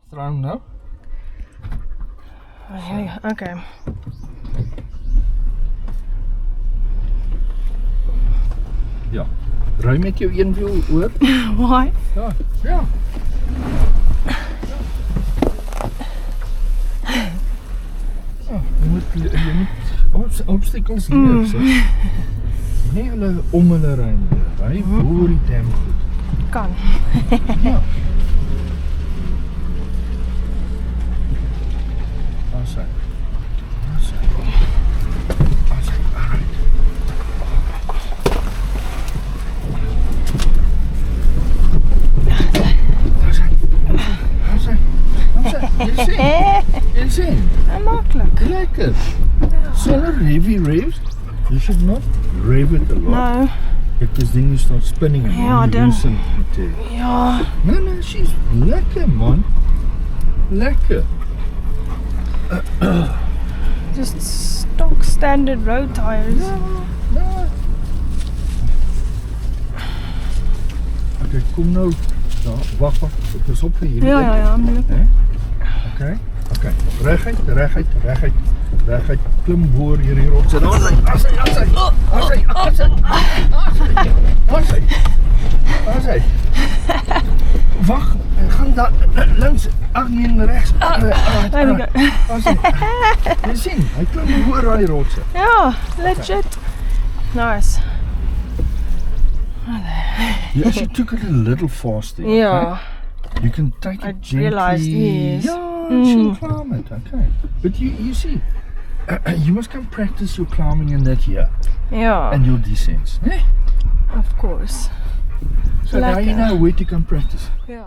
Throw him now. Oh, here we go. Okay. Ja. Ry met jou een wiel hoor. Why? Ja. Ja. Oh, jy moet obstacles hier so. Nee, hulle om hulle ry. Hy hoor die damn goed. Kan. Ja. As hy. Alright. Jy sien? Makkelijk. Lekker. Sonder heavy revs. You should not rev it a lot. No. Because then you start spinning and Ja, you dan- loosen it. Ja. No, she's lekker man. Lekker. Just stock standard road tires. No. Okay, kom nou. Ja, wag. Pas op vir hierdie. Ja, I'm looking. Okay. Reguit. Klim hoor hierdie rotse. As hy. Wag, gaan daar links, ag nee, regs. There we go. Jy sien, hy klim hoor daai rotse. Ja, legit. Nice. You actually took it a little faster. Yeah. Okay? You can take I it gently. realised, yes. Yeah, she'll climb it. Okay. But you see, you must come practice your climbing in that here Yeah. and your descents. Eh? Of course. So now you Lekker. know where to come practice. Ja.